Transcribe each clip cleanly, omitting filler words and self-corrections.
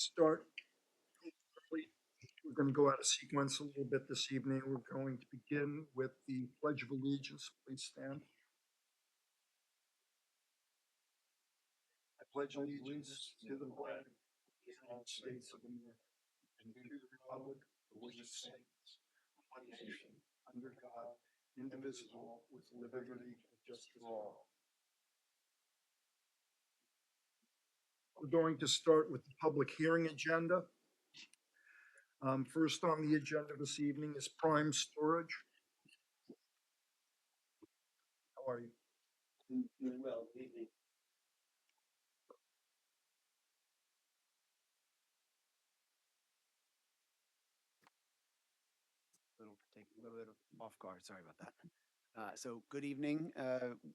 Start. We're going to go out of sequence a little bit this evening. We're going to begin with the Pledge of Allegiance. Please stand. I pledge allegiance to the flag of the United States of America and to the republic for which it stands, one nation, under God, indivisible, with liberty and justice for all. We're going to start with the public hearing agenda. First on the agenda this evening is Prime Storage. How are you? Doing well, good evening. Take a little bit of off guard, sorry about that. So good evening.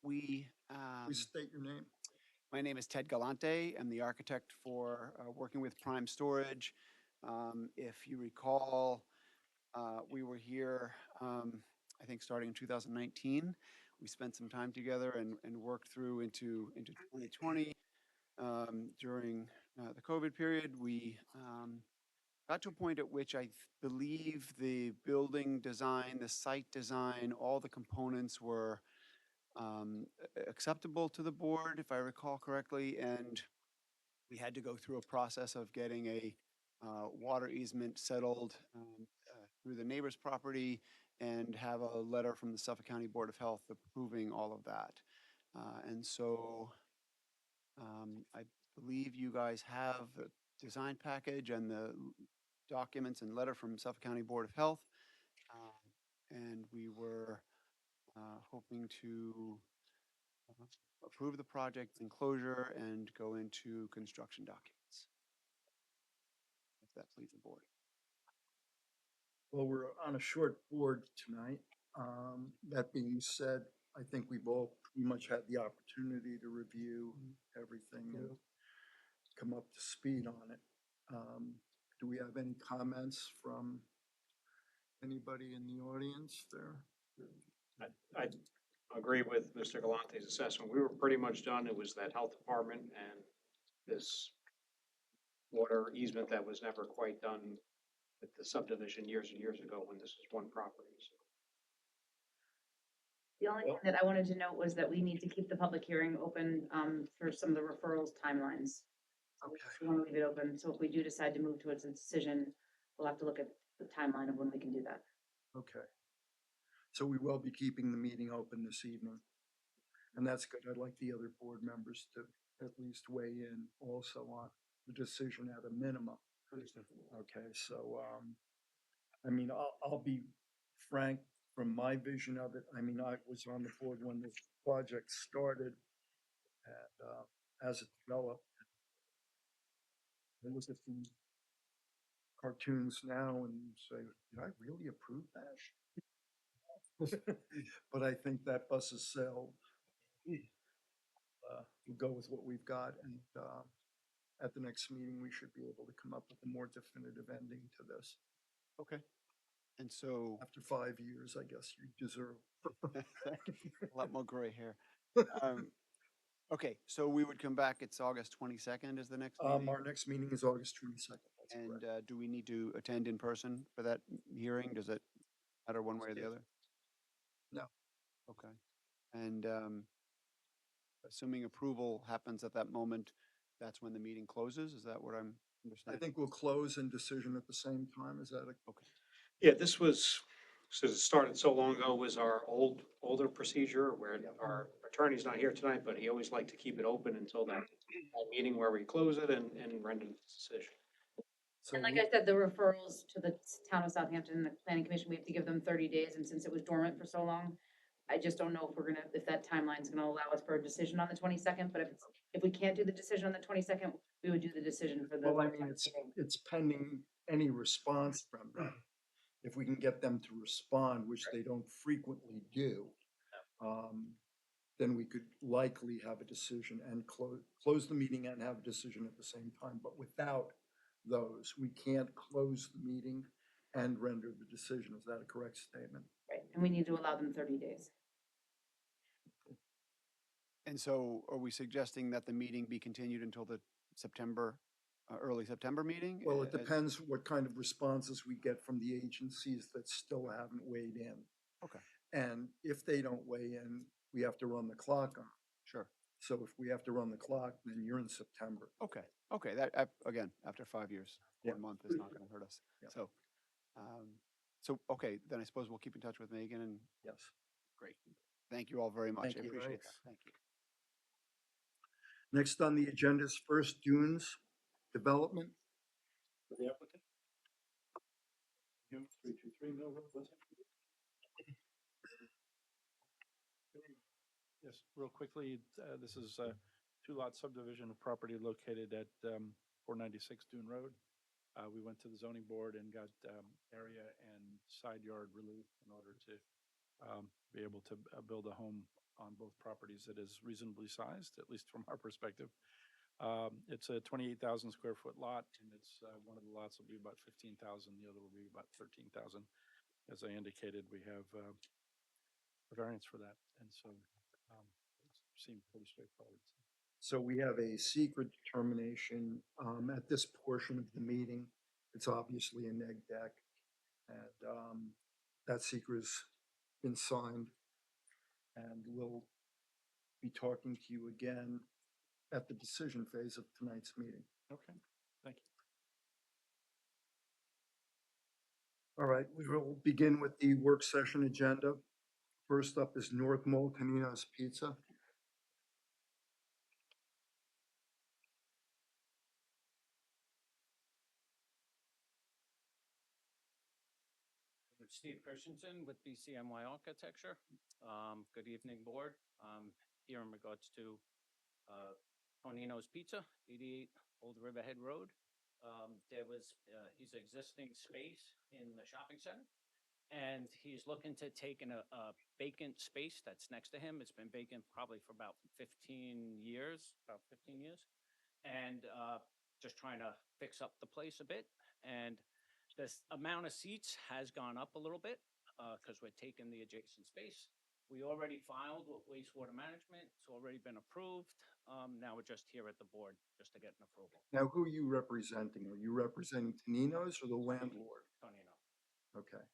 Please state your name. My name is Ted Galante. I'm the architect for working with Prime Storage. If you recall, we were here, I think starting in 2019. We spent some time together and worked through into 2020. During the COVID period, we got to a point at which I believe the building design, the site design, all the components were acceptable to the board, if I recall correctly, and we had to go through a process of getting a water easement settled through the neighbor's property and have a letter from the Suffolk County Board of Health approving all of that. And so I believe you guys have the design package and the documents and letter from Suffolk County Board of Health. And we were hoping to approve the project enclosure and go into construction documents. If that pleases the board. Well, we're on a short board tonight. That being said, I think we've all pretty much had the opportunity to review everything and come up to speed on it. Do we have any comments from anybody in the audience there? I agree with Mr. Galante's assessment. We were pretty much done. It was that health department and this water easement that was never quite done with the subdivision years and years ago when this was one property. So The only thing that I wanted to note was that we need to keep the public hearing open for some of the referrals timelines. So we want to leave it open, so if we do decide to move towards a decision, we'll have to look at the timeline of when we can do that. Okay. So we will be keeping the meeting open this evening. And that's good. I'd like the other board members to at least weigh in also on the decision at a minimum. Okay, so, I mean, I'll be frank from my vision of it. I mean, I was on the board when this project started and, as it developed. I look at the cartoons now and say, did I really approve that? But I think that bus has sailed. We'll go with what we've got and, at the next meeting, we should be able to come up with a more definitive ending to this. Okay. And so After 5 years, I guess you deserve. a lot more gray hair. Okay, so we would come back. It's August 22nd is the next meeting. Our next meeting is August 22nd. That's And correct. do we need to attend in person for that hearing? Does it matter one way or the other? No. Okay. And assuming approval happens at that moment, that's when the meeting closes? Is that what I'm I understanding? think we'll close and decision at the same time. Is that a? Okay. yeah, this was, since it started so long ago, was our older procedure where our attorney's not here tonight, but he always liked to keep it open until that meeting where we close it and render the decision. So And like I said, the referrals to the town of Southampton, the planning commission, we have to give them 30 days, and since it was dormant for so long, I just don't know if that timeline's gonna allow us for a decision on the 22nd, but if we can't do the decision on the 22nd, we would do the decision for the. Well, I mean, it's pending any response from them. If we can get them to respond, which they don't frequently do, then we could likely have a decision and close the meeting and have a decision at the same time. But without those, we can't close the meeting and render the decision. Is that a correct statement? Right, and we need to allow them 30 days. And so are we suggesting that the meeting be continued until the September early September meeting? Well, it as- depends what kind of responses we get from the agencies that still haven't weighed in. Okay, And if they don't weigh in, we have to run the clock on. sure. So if we have to run the clock, then you're in September. Okay, okay, again, after 5 years, Yeah. 1 month is not gonna hurt us. Yeah. So, okay, then I suppose we'll keep in touch with Megan and Yes. great. Thank you all very much. Thank I you. appreciate that. Thanks. Thank you. Next on the agenda is First Dunes Development. For the applicant? 323 Mill Road, was it? Yes, real quickly, this is a two-lot subdivision of property located at 496 Dune Road. We went to the zoning board and got area and side yard relief in order to be able to build a home on both properties that is reasonably sized, at least from our perspective. It's a 28,000 square foot lot, and it's one of the lots will be about 15,000, the other will be about 13,000. As I indicated, we have a variance for that, and so it seemed pretty straightforward. So we have a secret determination at this portion of the meeting. It's obviously a neg deck. And that secret has been signed. And we'll be talking to you again at the decision phase of tonight's meeting. Okay, thank you. All right, we will begin with the work session agenda. First up is North Mole Canino's Pizza. Steve Christensen with BCMY Architecture. Good evening, board. Here in regards to Tonino's Pizza, 88 Old Riverhead Road. There was his existing space in the shopping center, and he's looking to take in a vacant space that's next to him. It's been vacant probably for about 15 years, and just trying to fix up the place a bit. And this amount of seats has gone up a little bit because we're taking the adjacent space. We already filed with wastewater management. It's already been approved. Now we're just here at the board just to get an approval. Now, who are you representing? Are you representing Tonino's or the landlord? Tonino. Okay.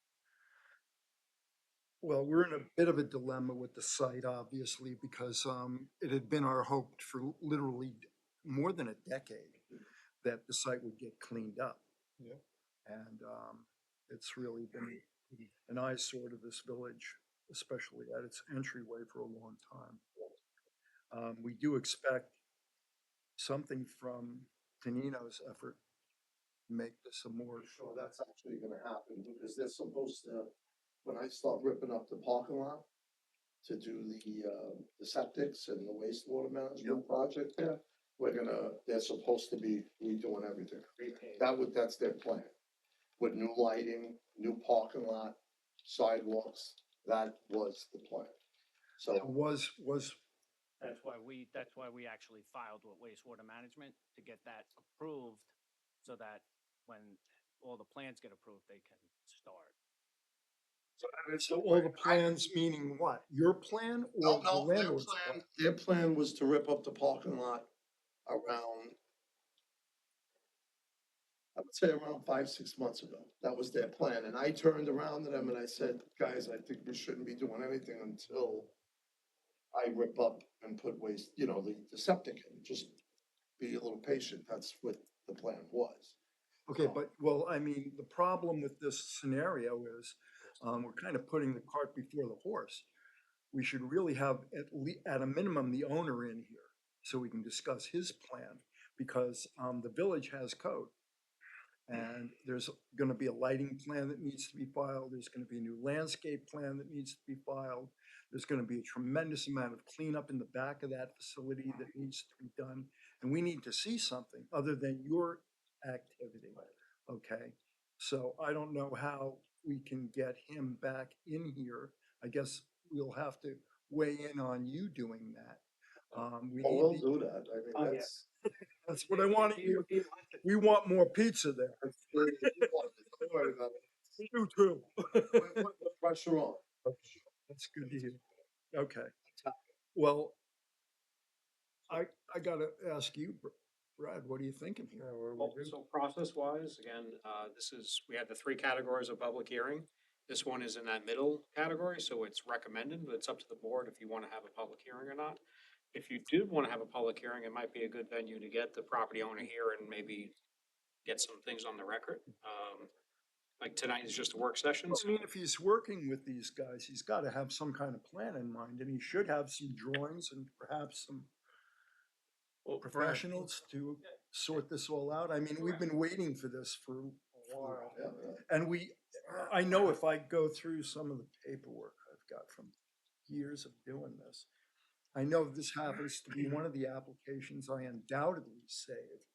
Well, we're in a bit of a dilemma with the site, obviously, because it had been our hope for literally more than a decade that the site would get cleaned up. Yeah. And it's really been an eyesore to this village, especially at its entryway for a long time. We do expect something from Tonino's effort to make this a more, Sure, that's actually gonna happen, because they're supposed to, when I start ripping up the parking lot to do the septics and the wastewater management project there, they're supposed to be redoing everything. That's their plan. With new lighting, new parking lot, sidewalks, that was the plan. So, was, That's why we actually filed with wastewater management to get that approved so that when all the plans get approved, they can start. so all the plans meaning what? Your plan or the no, landlord's plan? their plan was to rip up the parking lot around, I would say around 5-6 months ago. That was their plan. And I turned around to them and I said, guys, I think we shouldn't be doing anything until I rip up and put waste, the septic in. Just be a little patient. That's what the plan was. Okay, but, well, I mean, the problem with this scenario is, we're kind of putting the cart before the horse. We should really have at a minimum, the owner in here, so we can discuss his plan, because, the village has code. And there's gonna be a lighting plan that needs to be filed, there's gonna be a new landscape plan that needs to be filed. There's gonna be a tremendous amount of cleanup in the back of that facility that needs to be done. And we need to see something other than your activity, okay? So I don't know how we can get him back in here. I guess we'll have to weigh in on you doing that. We Well, we'll need do that. I mean, that's what I want to hear. We want more pizza there. don't worry about it. You too. Put the pressure on. That's good to hear. Okay. Well, I gotta ask you, Brad, what are you thinking here? Well, so process-wise, again, we have the three categories of public hearing. This one is in that middle category, so it's recommended, but it's up to the board if you want to have a public hearing or not. If you do want to have a public hearing, it might be a good venue to get the property owner here and maybe get some things on the record. Like tonight is just a work session, Well, so I mean, if he's working with these guys, he's gotta have some kind of plan in mind, and he should have some drawings and perhaps some professionals to sort this all out. I mean, we've been waiting for this for a while. Yeah, yeah. And I know if I go through some of the paperwork I've got from years of doing this, I know this happens to be one of the applications I undoubtedly saved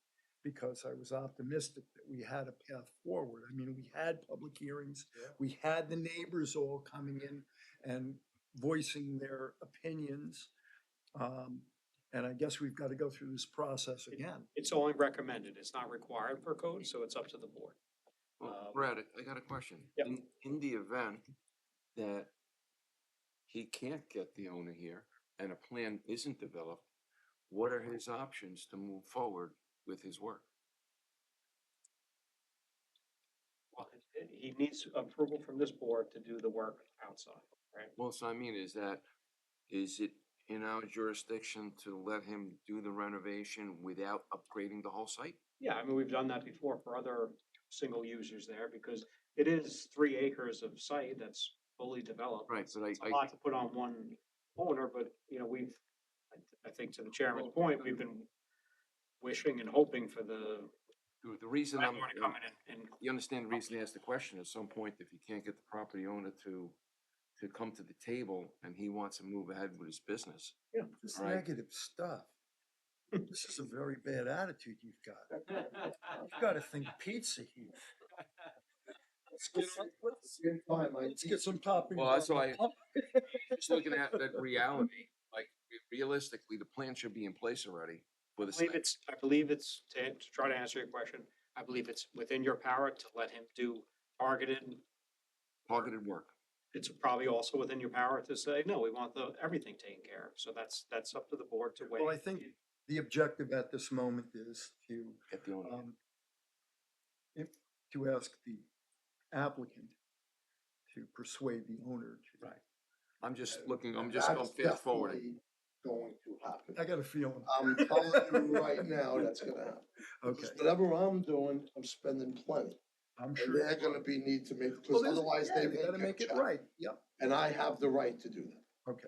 because I was optimistic that we had a path forward. I mean, we had public hearings, we had the neighbors all coming in and voicing their opinions. And I guess we've got to go through this process again. it's only recommended. It's not required per code, so it's up to the board. Well, Brad, I got a question. Yep. In the event that he can't get the owner here and a plan isn't developed, what are his options to move forward with his work? Well, he needs approval from this board to do the work outside, right? Well, so I mean, is it in our jurisdiction to let him do the renovation without upgrading the whole site? Yeah, I mean, we've done that before for other single users there because it is 3 acres of site that's fully developed. Right, but It's a lot to put on one owner, but you know, I think to the chairman's point, we've been wishing and hoping for the the reason I'm, landlord to come in and you understand the reason I asked the question, at some point, if you can't get the property owner to come to the table and he wants to move ahead with his business. This Right. negative stuff. This is a very bad attitude you've got. You've got to think pizza here. Let's get some, At the same time, let's get some popping. Well, that's why- bubble. Just looking at that reality, like realistically, the plan should be in place already for the site. I believe it's, to try to answer your question, I believe it's within your power to let him do Targeted work. it's probably also within your power to say, no, we want everything taken care of. So that's up to the board to weigh. Well, I think the objective at this moment is to, Get the owner. to ask the applicant to persuade the owner to. Right. I'm just going fast forwarding. Going to happen. I got a feeling. I'm telling you right now, that's gonna happen. Okay, Because whatever I'm doing, I'm spending plenty. I'm And sure. they're gonna need to make, Well, because there's- otherwise yeah, they Gotta won't make get it checked. right, yep, And I have the right to do that. okay,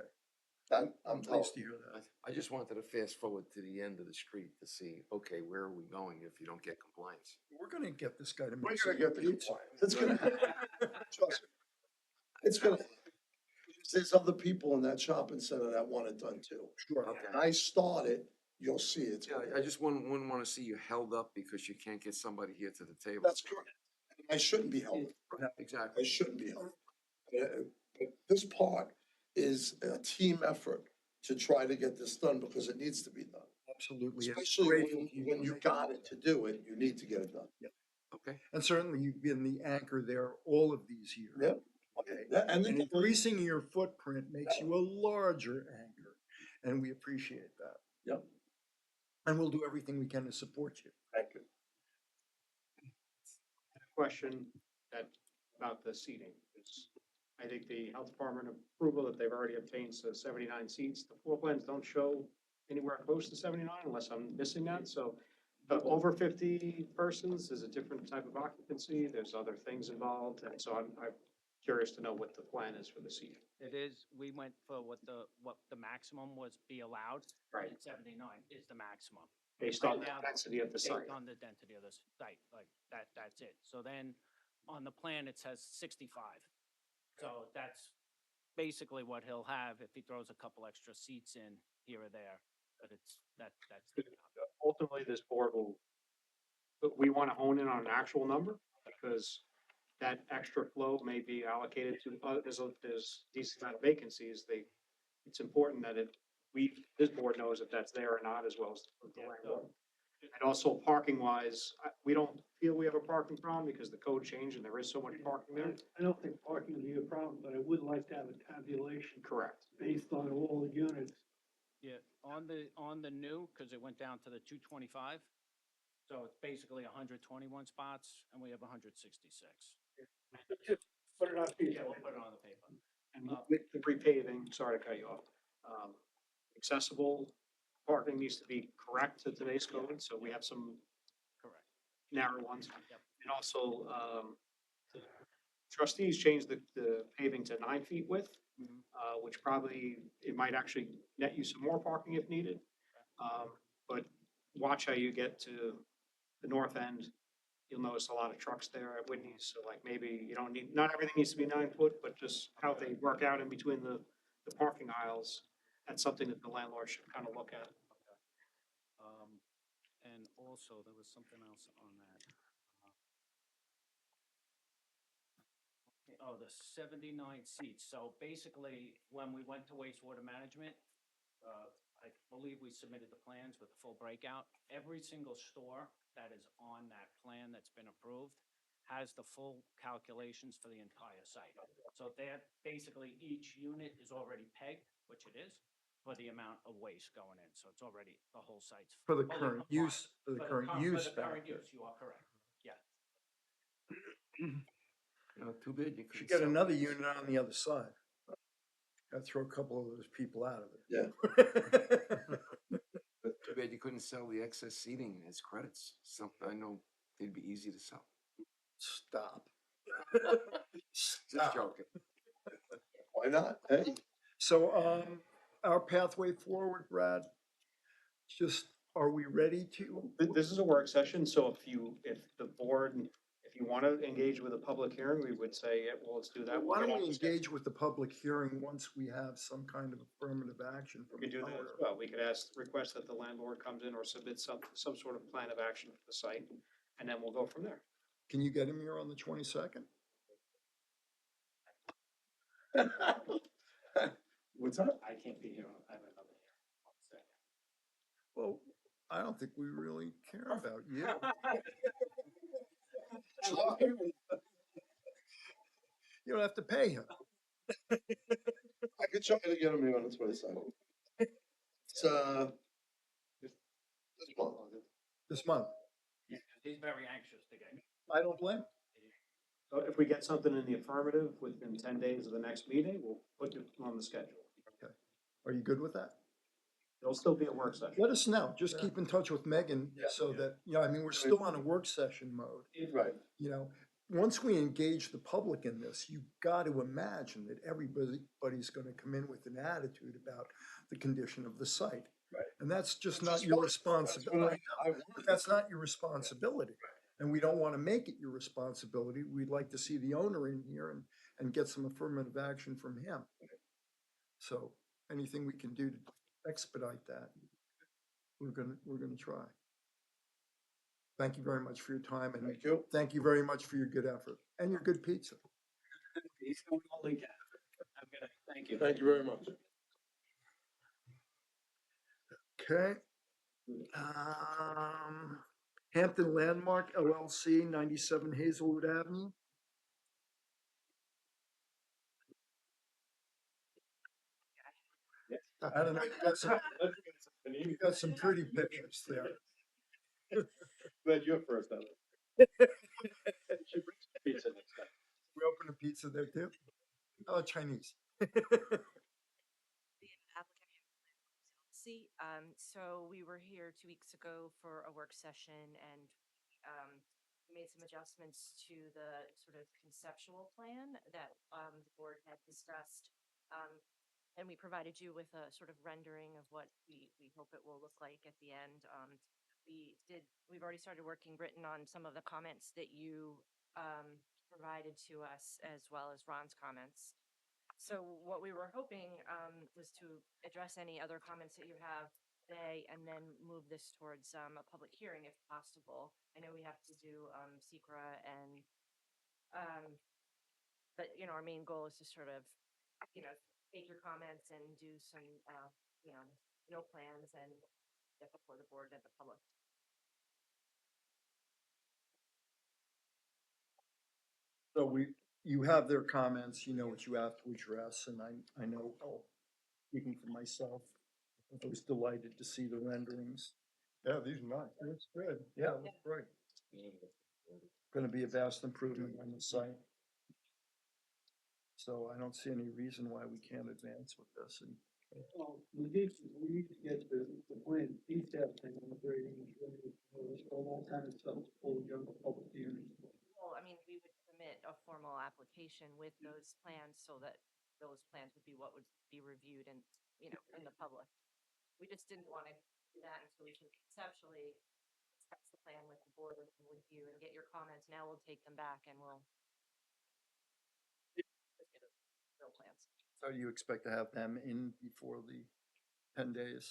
I'm I'm telling pleased to you. hear that. I just wanted to fast forward to the end of the street to see, okay, where are we going if you don't get compliance? We're gonna get this guy to We're make gonna some get the pizza. compliance. It's gonna happen. Trust me. It's gonna, there's other people in that shopping center that want it done too. Sure. Okay. And I start it, you'll see it. Yeah, I just wouldn't want to see you held up because you can't get somebody here to the table. That's correct. I shouldn't be held. Right, I exactly. shouldn't be held. But this part is a team effort to try to get this done because it needs to be done. Absolutely. and Especially grateful to when for you making got it to do it, you need to get it done. Okay. And certainly you've been the anchor there all of these years. Yep. Okay. Yeah, and And then increasing your footprint makes you a larger anchor, and we appreciate that. Yep. And we'll do everything we can to support you. Thank you. Question about the seating. I think the health department approval that they've already obtained says 79 seats. The floor plans don't show anywhere close to 79 unless I'm missing that. So over 50 persons is a different type of occupancy. There's other things involved. And so I'm curious to know what the plan is for the seating. It is, we went for what the maximum was be allowed. Right. And 79 is the maximum. Based Right on the now, density of the site. Based on the density of the site, like that's it. So then on the plan, it says 65. So that's basically what he'll have if he throws a couple extra seats in here or there. But that's. Ultimately, this board will, but we want to hone in on an actual number because that extra flow may be allocated to, there's decent amount of vacancies. It's important that this board knows if that's there or not, as well as the landlord. And also parking wise, we don't feel we have a parking problem because the code changed and there is so much parking there. I don't think parking would be a problem, but I would like to have a tabulation Correct. based on all the units. Yeah, on the new, because it went down to the 225, So it's basically 121 spots, and we have 166. Put it on paper. Yeah, we'll put it on the paper. And with the repaving, sorry to cut you off, accessible parking needs to be correct to today's code, so we have some Correct. narrow ones. Yep. And also, the trustees changed the paving to 9 feet width, Mhm. which probably, it might actually net you some more parking if needed. But watch how you get to the north end. You'll notice a lot of trucks there at Whitney's, so like maybe you don't need, not everything needs to be 9 foot, but just how they work out in between the parking aisles. That's something that the landlord should kind of look at. And also, there was something else on that. Oh, the 79 seats. So basically, when we went to wastewater management, I believe we submitted the plans with the full breakout. Every single store that is on that plan that's been approved has the full calculations for the entire site. So that basically each unit is already pegged, which it is, for the amount of waste going in. So it's already, the whole site's. For the fully current compliant. use, for the For current for use the current factor. use, you are correct. Yeah. You know, too bad you Should couldn't get sell another these. unit on the other side. Gotta throw a couple of those people out of Yeah. it. But too bad you couldn't sell the excess seating as credits. Something I know they'd be easy to sell. Stop. Just Stop. joking. Why not? Hey, So, our pathway forward, Brad, just, are we ready to? This is a work session, so if the board, if you want to engage with a public hearing, we would say, yeah, well, let's do that. Why We'll don't get on we the schedule. engage with the public hearing once we have some kind of affirmative action We from could the do that as owner? well. We could request that the landlord comes in or submits some sort of plan of action for the site, and then we'll go from there. Can you get him here on the 22nd? what's that? I can't be here. I have another here. Well, I don't think we really care about you. You don't have to pay him. I could try to get him here on the 22nd. It's, this month. This month. He's very anxious to get. I don't blame him. So if we get something in the affirmative within 10 days of the next meeting, we'll put it on the schedule. Are you good with that? It'll still be a work session. Let us know. Just keep in touch with Megan Yeah. so that, I mean, we're still on a work session mode. Right. Once we engage the public in this, you've got to imagine that everybody's gonna come in with an attitude about the condition of the site. Right. And that's just Which not is your fine. responsibility. I But that's not your responsibility. And we don't wanna make it your responsibility. We'd like to see the owner in here and get some affirmative action from him. So anything we can do to expedite that, we're gonna try. Thank you very much for your time and Thank you. thank you very much for your good effort and your good pizza. He's doing all he can. I'm gonna, thank you. Thank you very much. Okay. Hampton Landmark LLC, 97 Hazelwood Avenue. I don't know, you got some pretty pictures there. Glad you're first, Ellen. Pizza next time. We open a pizza there too? Oh, Chinese. See, so we were here 2 weeks ago for a work session and we made some adjustments to the sort of conceptual plan that the board had discussed. And we provided you with a sort of rendering of what we hope it will look like at the end. We've already started working written on some of the comments that you provided to us as well as Ron's comments. So what we were hoping was to address any other comments that you have today and then move this towards a public hearing if possible. I know we have to do SECRA and but our main goal is to sort of take your comments and do some no plans and get before the board and the public. So you have their comments, you know what you have to address, and I know, speaking for myself, I was delighted to see the renderings. Yeah, these are nice. That's good. Yeah, that's great. Gonna be a vast improvement on the site. So I don't see any reason why we can't advance with this and Well, we need to get the plan detailed thing on the grading. It's a long time until it's full general public hearing. Well, I mean, we would submit a formal application with those plans so that those plans would be what would be reviewed and, you know, in the public. We just didn't want to do that until we could conceptually discuss the plan with the board and with you and get your comments. Now we'll take them back and we'll just get real plans. so you expect to have them in before the 10 days?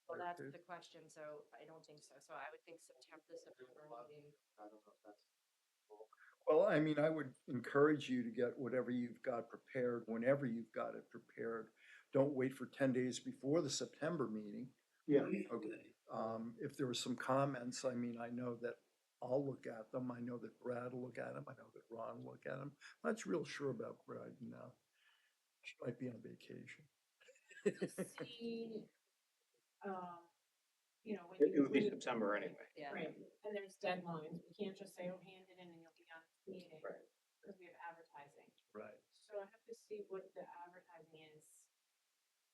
Well, prior that's to? the question, so I don't think so. So I would think September meeting. I don't know if that's. Well, I mean, I would encourage you to get whatever you've got prepared, whenever you've got it prepared. Don't wait for 10 days before the September meeting. Yeah. Okay. If there were some comments, I mean, I know that I'll look at them. I know that Brad will look at them. I know that Ron will look at them. I'm not real sure about Brad now. She might be on vacation. See, you know, when It you. would be when you- September anyway. Yeah. Right, and there's deadlines, we can't just say, oh, hand it in and you'll be on the meeting. Right. Because we have advertising, Right. so I have to see what the advertising is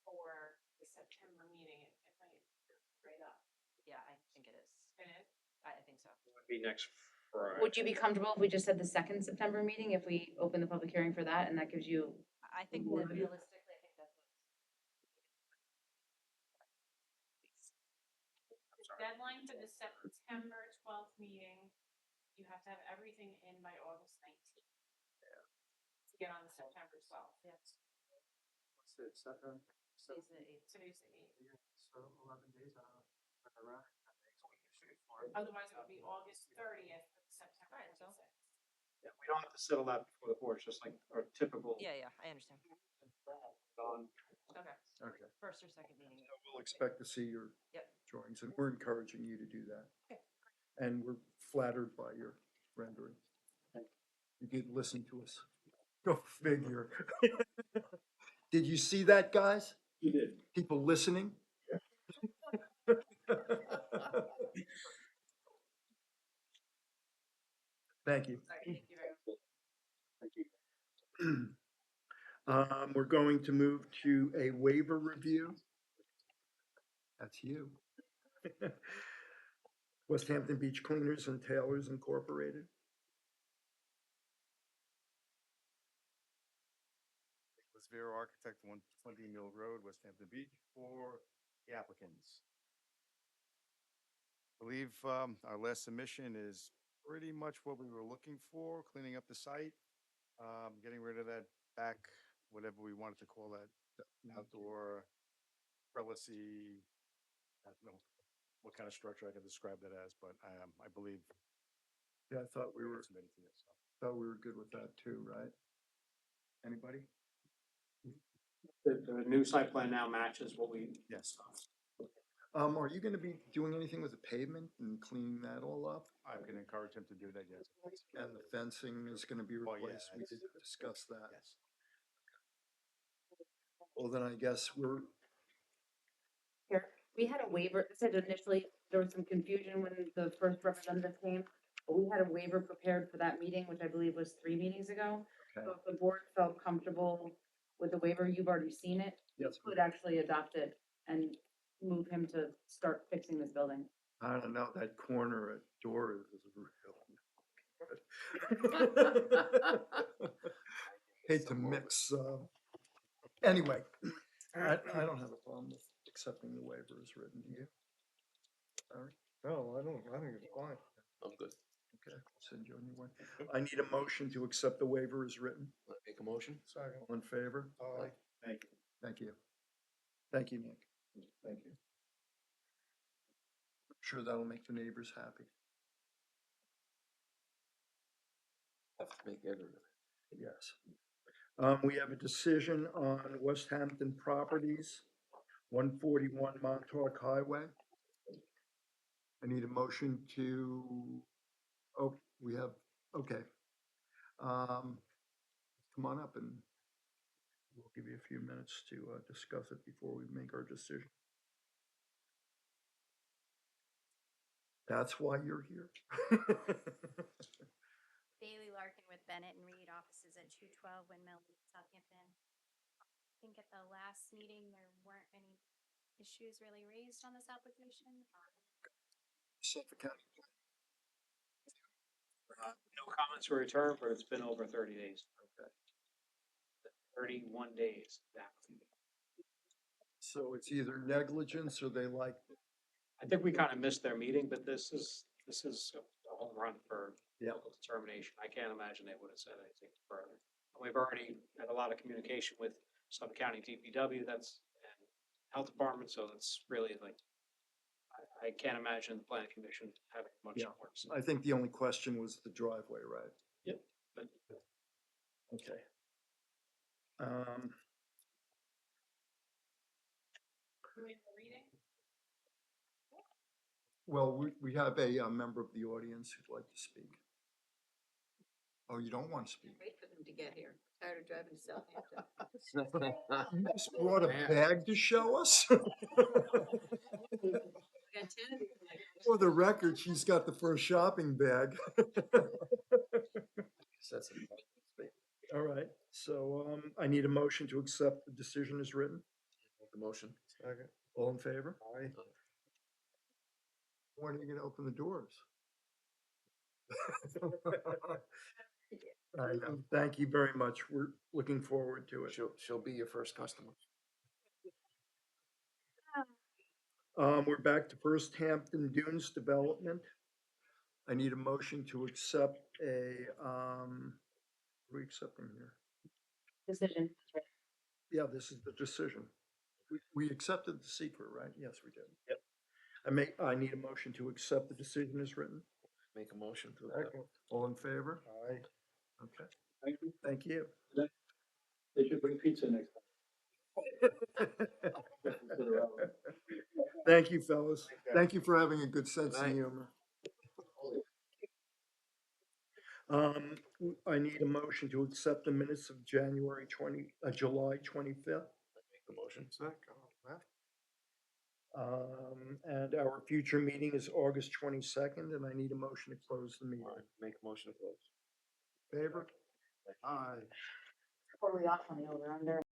for the September meeting, if I, right up, Yeah, I think it is. it is. I think so. It would be next Friday. Would you be comfortable if we just said the second September meeting, if we open the public hearing for that, and that gives you, I think Board. that realistically, I think that's what's. The deadline for the September 12th meeting, you have to have everything in by August 19th. To get on the September 12th. Yes. What's it, seven? Today's the eighth. Today's the 8th. So 11 days, around. Otherwise, it would be August 30th for the September Alright, so- 26th. Yeah, we don't have to settle that before the board, it's just like our typical. Yeah, yeah, I understand. On Okay, Okay. first or second meeting. So we'll expect to see your Yep. drawings, and we're encouraging you to do that. Okay. And we're flattered by your rendering. You did listen to us. Go figure. Did you see that, guys? You did. People listening? Thank you. Thank you very much. Thank you. We're going to move to a waiver review. That's you. West Hampton Beach Cleaners and Tailors Incorporated. Nicholas Vero, architect, 120 Mill Road, West Hampton Beach, for the applicants. I believe our last submission is pretty much what we were looking for, cleaning up the site, getting rid of that back, whatever we wanted to call that, outdoor trellisy, I don't know what kind of structure I can describe that as, but I believe. Yeah, I thought we were, submitted to this, so. thought we were good with that too, right? Anybody? the new site plan now matches what we. Yes. Are you gonna be doing anything with the pavement and cleaning that all up? I can encourage him to do that, yes. And the fencing is gonna be Well, yeah, replaced? We it's- did discuss that. Yes. Well, then I guess we're, here, we had a waiver, it said initially, there was some confusion when the first representative came. But we had a waiver prepared for that meeting, which I believe was 3 meetings ago. okay, So if the board felt comfortable with the waiver, you've already seen it, yes, could actually adopt it and move him to start fixing this building. I don't know, that corner at Dora's is real. Hate to mix, anyway, I don't have a problem with accepting the waiver as written, do you? Sorry? No, I think it's fine. I'm good. Okay, I'll send you a new one. I need a motion to accept the waiver as written. Make a motion? All in favor? Thank you. Thank you. Thank you, Nick. Thank you. I'm sure that'll make the neighbors happy. Have to make everything. Yes. We have a decision on West Hampton Properties, 141 Montauk Highway. I need a motion to, oh, we have, okay. Come on up and we'll give you a few minutes to discuss it before we make our decision. That's why you're here. Bailey Larkin with Bennett and Reed, offices at 212 Windmill, Southampton. I think at the last meeting, there weren't any issues really raised on this application. Suffolk County. No comments were returned, but it's been over 30 days. Okay. 31 days. Exactly. So it's either negligence or they like, I think we kind of missed their meeting, but this is a home run for Yep. local determination. I can't imagine they would have said anything further. We've already had a lot of communication with Suffolk County DPW, and Health Department, so it's really like, I can't imagine the planning commission having much Yeah. more. So, I think the only question was the driveway, right? Yep. But Okay. Doing the reading? Well, we have a member of the audience who'd like to speak. Oh, you don't want to speak? Wait for them to get here. Tired of driving to Southampton. You just brought a Man. bag to show us? Got 10 of these. For the record, she's got the first shopping bag. All right, so I need a motion to accept the decision as written. The motion. All in favor? Aye. When are you gonna open the doors? I know. Thank you very much. We're looking forward to it. She'll be your first customer. We're back to First Hampton Dunes Development. I need a motion to accept a, what are we accepting here? Decision. Yeah, this is the decision. We accepted the secret, right? Yes, we did. Yep. I need a motion to accept the decision as written. Make a motion to. All in favor? Aye. Okay, Thank you. thank you. They should bring pizza next time. Thank you, fellas. Thank you for having a good sense of Night. humor. I need a motion to accept the minutes of July 25th. Make the motion. And our future meeting is August 22nd, and I need a motion to close the meeting. Make a motion to close. Favor? Aye. Totally off on the over under.